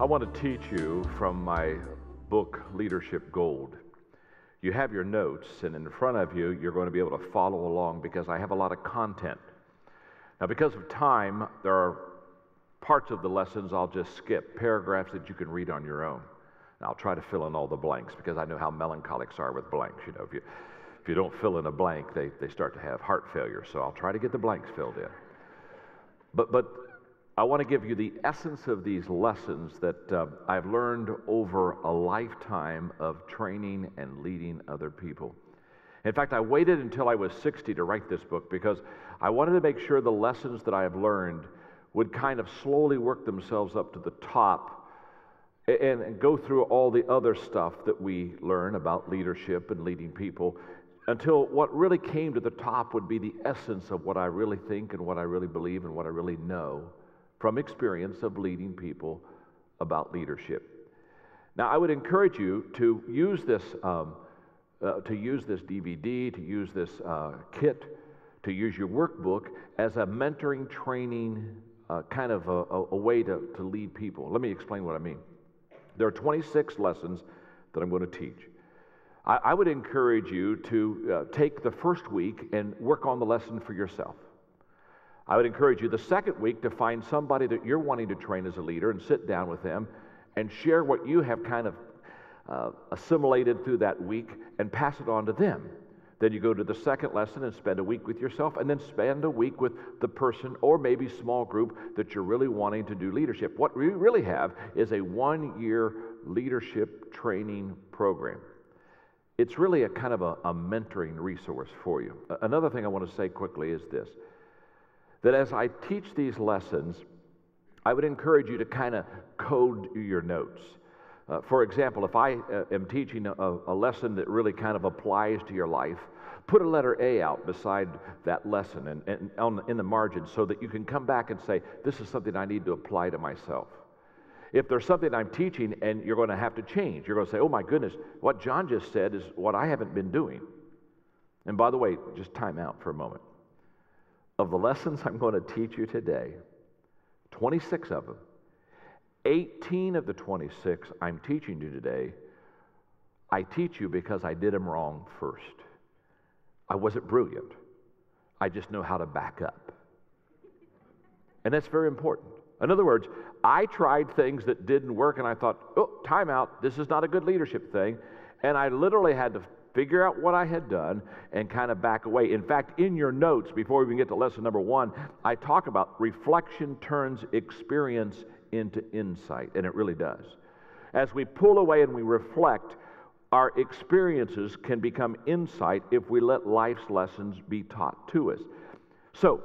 I want to teach you from my book, Leadership Gold. You have your notes, and in front of you, you're going to be able to follow along because I have a lot of content. Now, because of time, there are parts of the lessons I'll just skip, paragraphs that you can read on your own. And I'll try to fill in all the blanks because I know how melancholics are with blanks. You know, if you don't fill in a blank, they start to have heart failure. So I'll try to get the blanks filled in. But I want to give you the essence of these lessons that I've learned over a lifetime of training and leading other people. In fact, I waited until I was 60 to write this book because I wanted to make sure the lessons that I have learned would kind of slowly work themselves up to the top and go through all the other stuff that we learn about leadership and leading people until what really came to the top would be the essence of what I really think and what I really believe and what I really know from experience of leading people about leadership. Now, I would encourage you to use this DVD, to use this kit, to use your workbook as a mentoring, training, kind of a way to lead people. Let me explain what I mean. There are 26 lessons that I'm going to teach. I would encourage you to take the first week and work on the lesson for yourself. I would encourage you the second week to find somebody that you're wanting to train as a leader and sit down with them and share what you have kind of assimilated through that week and pass it on to them. Then you go to the second lesson and spend a week with yourself and then spend a week with the person or maybe small group that you're really wanting to do leadership. What we really have is a one-year leadership training program. It's really a kind of a mentoring resource for you. Another thing I want to say quickly is this, that as I teach these lessons, I would encourage you to kind of code your notes. For example, if I am teaching a lesson that really kind of applies to your life, put a letter A out beside that lesson and in the margin so that you can come back and say, this is something I need to apply to myself. If there's something I'm teaching and you're going to have to change, you're going to say, oh my goodness, what John just said is what I haven't been doing. And by the way, just time out for a moment. Of the lessons I'm going to teach you today, 26 of them, 18 of the 26 I'm teaching you today, I teach you because I did them wrong first. I wasn't brilliant. I just know how to back up. And that's very important. In other words, I tried things that didn't work and I thought, oh, time out, this is not a good leadership thing. And I literally had to figure out what I had done and kind of back away. In fact, in your notes, before we even get to lesson number 1, I talk about reflection turns experience into insight, and it really does. As we pull away and we reflect, our experiences can become insight if we let life's lessons be taught to us. So,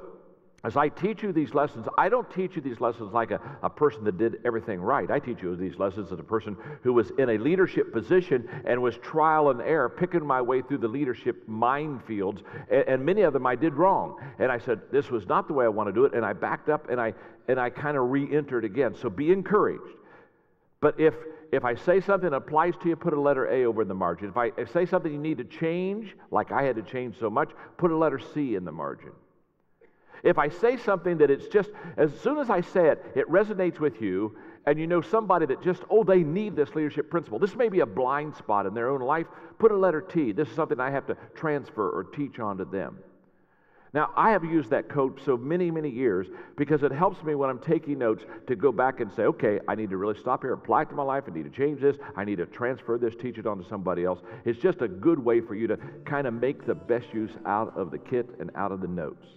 as I teach you these lessons, I don't teach you these lessons like a person that did everything right. I teach you these lessons as a person who was in a leadership position and was trial and error, picking my way through the leadership minefields, and many of them I did wrong. And I said, this was not the way I want to do it, and I backed up and I kind of re-entered again. So be encouraged. But if I say something that applies to you, put a letter A over in the margin. If I say something you need to change, like I had to change so much, put a letter C in the margin. If I say something that it's just, as soon as I say it, it resonates with you, and you know somebody that just, oh, they need this leadership principle. This may be a blind spot in their own life. Put a letter T. This is something I have to transfer or teach on to them. Now, I have used that code so many, many years because it helps me when I'm taking notes to go back and say, okay, I need to really stop here, apply it to my life, I need to change this, I need to transfer this, teach it on to somebody else. It's just a good way for you to kind of make the best use out of the kit and out of the notes.